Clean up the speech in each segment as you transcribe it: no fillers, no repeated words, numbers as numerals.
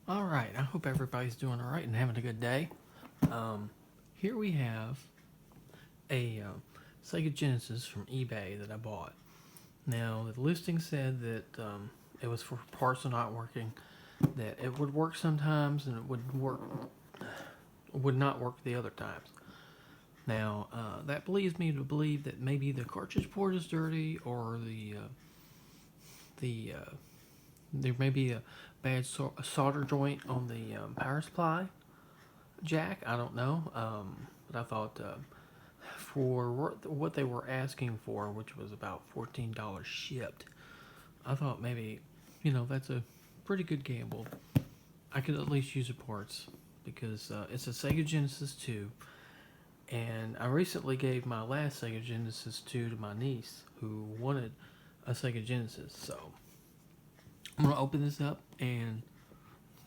All right, I hope everybody's doing all right and having a good day. Here we have a Sega Genesis from eBay that I bought. Now, the listing said that it was for parts not working, that it would work sometimes and it would not work the other times. Now, that leads me to believe that maybe the cartridge port is dirty, or the there may be a bad solder joint on the power supply jack. I don't know, but I thought for what they were asking for, which was about $14 shipped, I thought maybe, that's a pretty good gamble. I could at least use the parts because it's a Sega Genesis 2, and I recently gave my last Sega Genesis 2 to my niece who wanted a Sega Genesis. So I'm gonna open this up and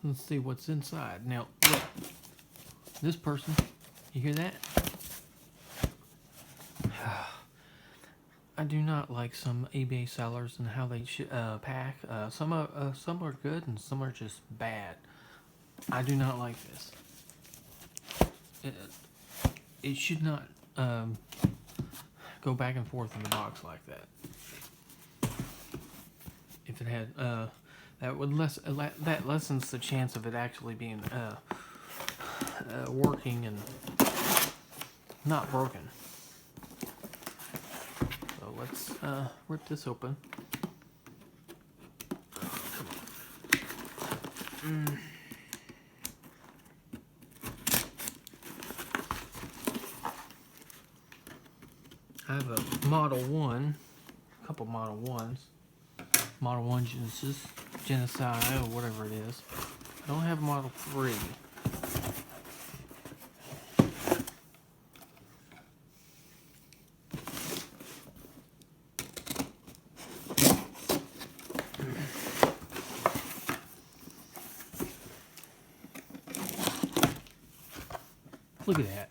let's see what's inside. Now, look, this person, you hear that? I do not like some eBay sellers and how they pack. Some are good and some are just bad. I do not like this. It should not go back and forth in the box like that. If it had, that lessens the chance of it actually being working and not broken. So let's rip this open. I have a Model 1, a couple Model 1s. Model 1 Genesis, or whatever it is. I don't have Model 3. Look at that.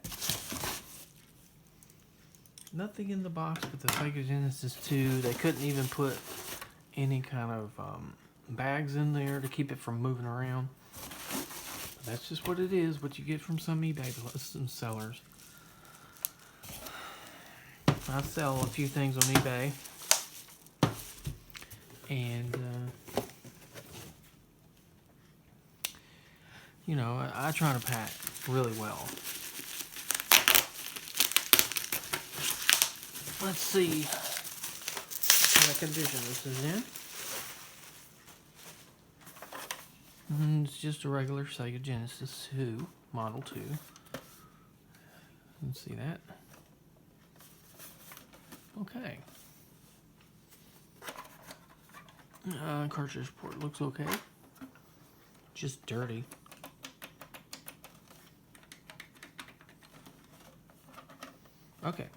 Nothing in the box but the Sega Genesis 2. They couldn't even put any kind of bags in there to keep it from moving around. But that's just what it is, what you get from some eBay sellers. I sell a few things on eBay. And, I try to pack really well. Let's see what kind of condition this is in. It's just a regular Sega Genesis 2, Model 2. You can see that. Okay. Cartridge port looks okay. Just dirty. Okay.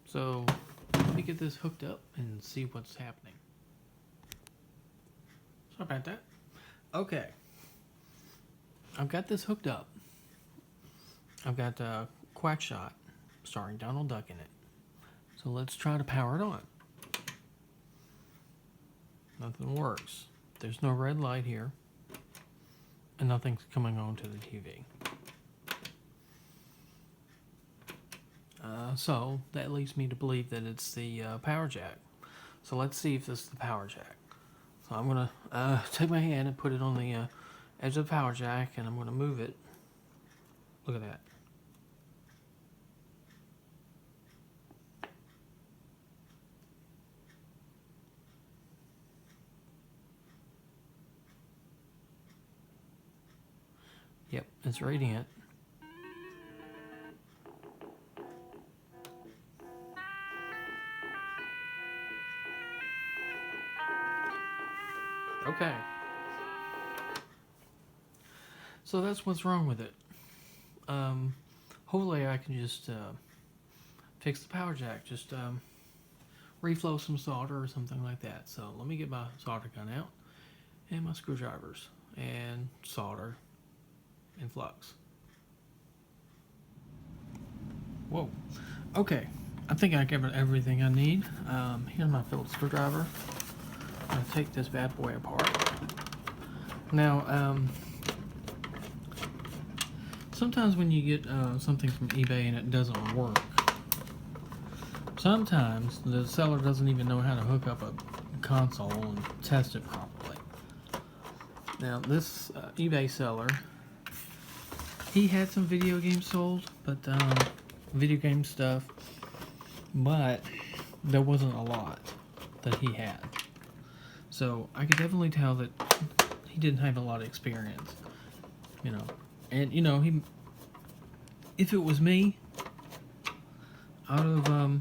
So, let me get this hooked up and see what's happening. Sorry about that. Okay. I've got this hooked up. I've got Quack Shot starring Donald Duck in it. So let's try to power it on. Nothing works. There's no red light here. And nothing's coming on to the TV. So that leads me to believe that it's the power jack. So let's see if this is the power jack. So I'm going to take my hand and put it on the edge of the power jack, and I'm going to move it. Look at that. Yep, it's radiant. Okay. So that's what's wrong with it. Hopefully I can just fix the power jack. Just reflow some solder or something like that. So let me get my solder gun out and my screwdrivers and solder and flux. Whoa. Okay. I think I got everything I need. Here's my Phillips screwdriver. I'm going to take this bad boy apart. Now, sometimes when you get something from eBay and it doesn't work, sometimes the seller doesn't even know how to hook up a console and test it properly. Now this eBay seller, he had some video games sold, but video game stuff, but there wasn't a lot that he had. So I could definitely tell that he didn't have a lot of experience, you know. And you know, if it was me, I would have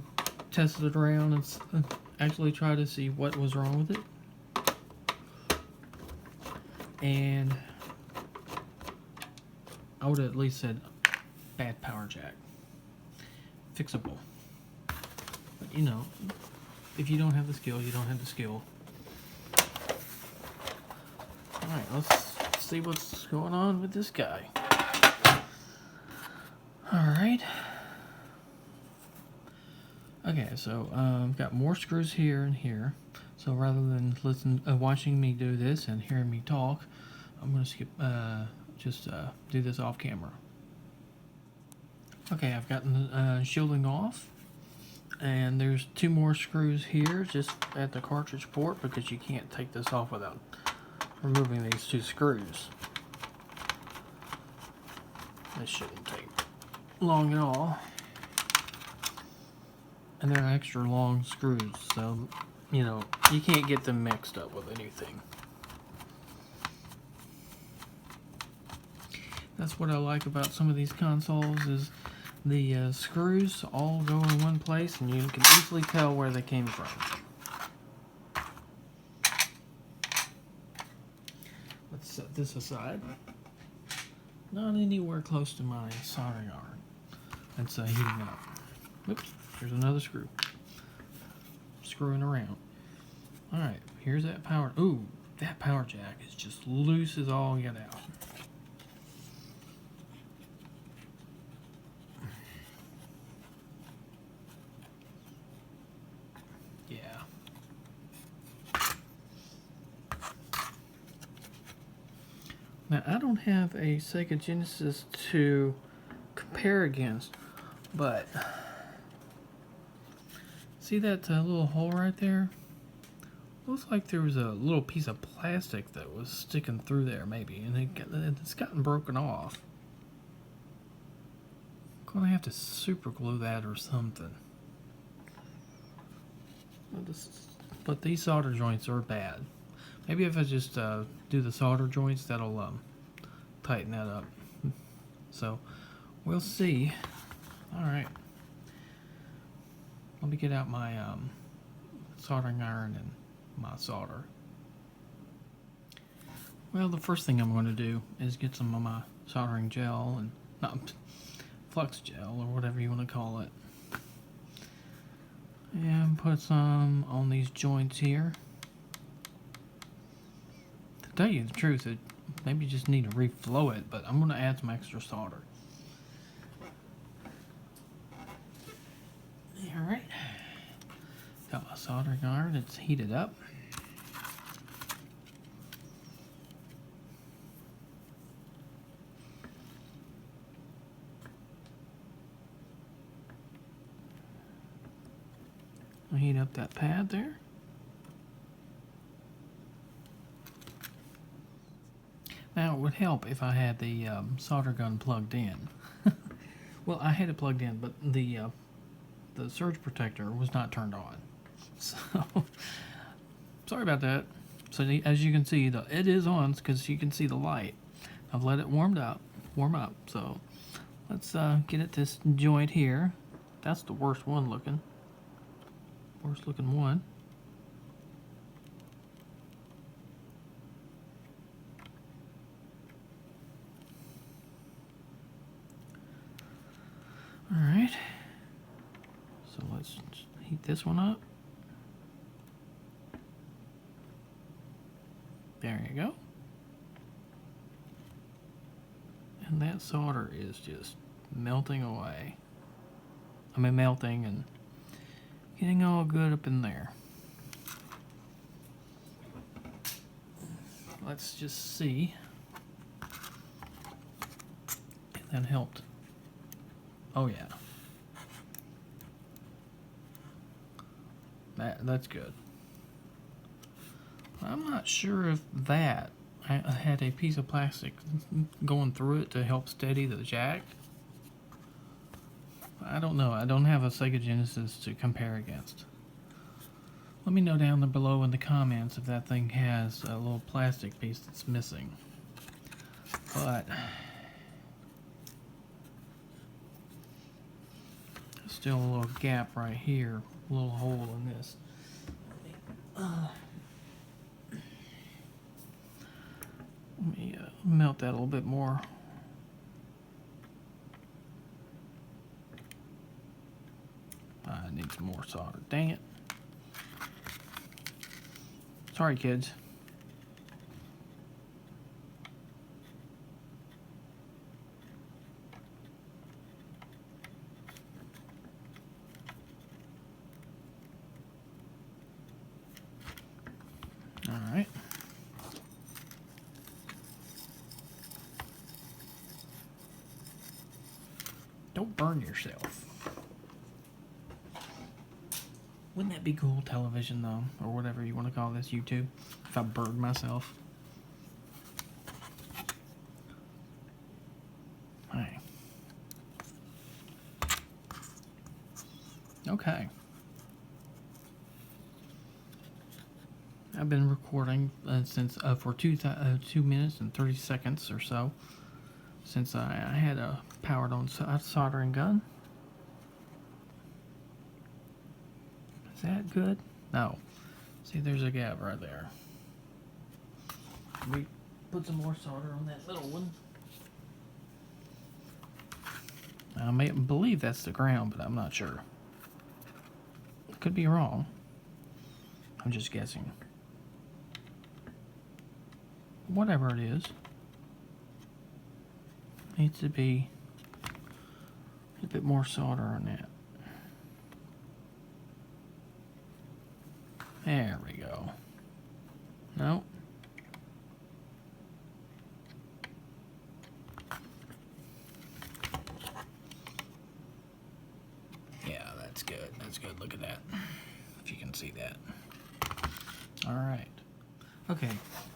tested it around and actually tried to see what was wrong with it. And I would have at least said bad power jack, fixable. But you know, if you don't have the skill, you don't have the skill. Alright, let's see what's going on with this guy. Alright. Okay, so I've got more screws here and here. So rather than watching me do this and hearing me talk, I'm going to skip, do this off camera. Okay, I've gotten the shielding off. And there's 2 more screws here just at the cartridge port because you can't take this off without removing these 2 screws. This shouldn't take long at all. And they're extra long screws, so you know, you can't get them mixed up with anything. That's what I like about some of these consoles is the screws all go in one place and you can easily tell where they came from. Let's set this aside. Not anywhere close to my soldering iron. It's heating up. Oops, here's another screw. Screwing around. Alright, here's that power. Ooh, that power jack is just loose as all get out. Yeah. Now, I don't have a Sega Genesis to compare against, but see that little hole right there? Looks like there was a little piece of plastic that was sticking through there, maybe, and it's gotten broken off. I'm gonna have to super glue that or something. But these solder joints are bad. Maybe if I just do the solder joints, that'll tighten that up. So we'll see. All right. Let me get out my soldering iron and my solder. Well, the first thing I'm going to do is get some of my soldering gel and not flux gel or whatever you want to call it, and put some on these joints here. To tell you the truth, it maybe just need to reflow it, but I'm going to add some extra solder. Alright, got my soldering iron, it's heated up. I'll heat up that pad there. Now it would help if I had the solder gun plugged in. Well, I had it plugged in, but the surge protector was not turned on. So, sorry about that. So as you can see, it is on because you can see the light. I've let it warm up. So let's get at this joint here. That's the worst one looking. Worst looking one. All right. So let's heat this one up. There you go. And that solder is just melting away. I mean, melting and getting all good up in there. Let's just see. That helped. Oh yeah. That's good. I'm not sure if that I had a piece of plastic going through it to help steady the jack. I don't know. I don't have a Sega Genesis to compare against. Let me know down there below in the comments if that thing has a little plastic piece that's missing. But still a little gap right here, a little hole in this. Let me melt that a little bit more. I need some more solder. Dang it. Sorry, kids. All right. Don't burn yourself. Wouldn't that be cool, television, though? Or whatever you want to call this, YouTube? If I burned myself. Hey. Okay. I've been recording since for 2 minutes and 30 seconds or so. Since I had a powered on soldering gun. Is that good? No. See, there's a gap right there. We put some more solder on that little one. I may believe that's the ground, but I'm not sure. Could be wrong. I'm just guessing. Whatever it is. Needs to be a bit more solder on that. There we go. Nope. Yeah, that's good. That's good. Look at that. If you can see that. All right. Okay.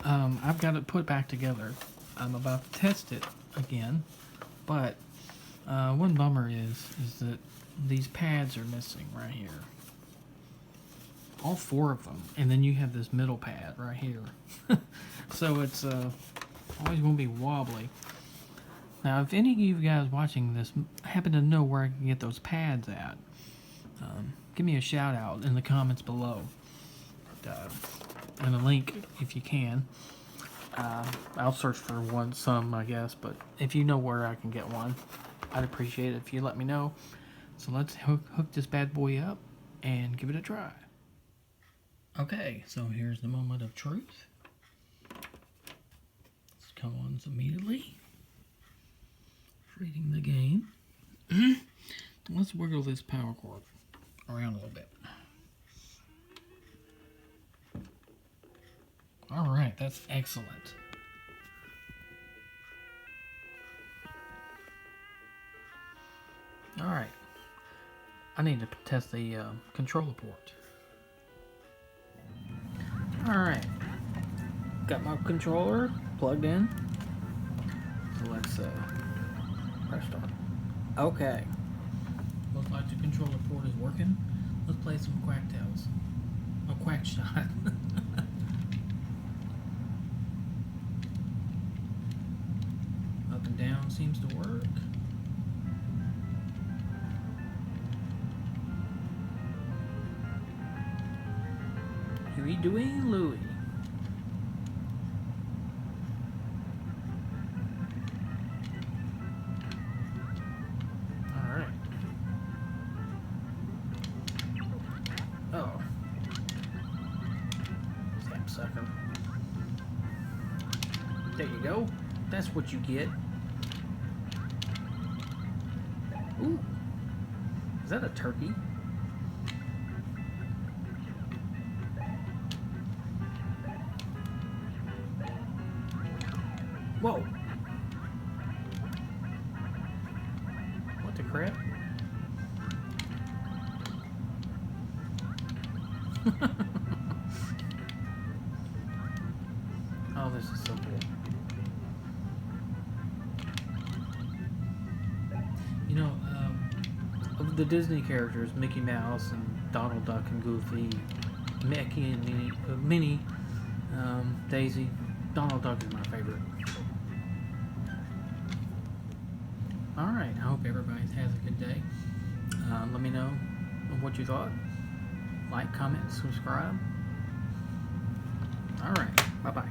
I've got it put back together. I'm about to test it again, but one bummer is that these pads are missing right here. All 4 of them, and then you have this middle pad right here. So it's always going to be wobbly. Now, if any of you guys watching this happen to know where I can get those pads at, give me a shout out in the comments below, and a link if you can. I'll search for some, I guess, but if you know where I can get one, I'd appreciate it if you let me know. So let's hook this bad boy up and give it a try. Okay, so here's the moment of truth. Let's come on immediately. Reading the game. Let's wiggle this power cord around a little bit. Alright, that's excellent. Alright. I need to test the controller port. Alright. Got my controller plugged in. So let's press start. Okay. Looks like the controller port is working. Let's play some Quack Tales. A Quack Shot. Up and down seems to work. Huey, Dewey, Louie. Alright. Oh. Snap sucker. There you go. That's what you get. Ooh. Is that a turkey? Whoa. Oh, this is so cool. You know, of the Disney characters, Mickey Mouse and Donald Duck and Goofy, Mickey and Minnie, Daisy, Donald Duck is my favorite. Alright, I hope everybody has a good day. Let me know what you thought. Like, comment, subscribe. Alright, bye-bye.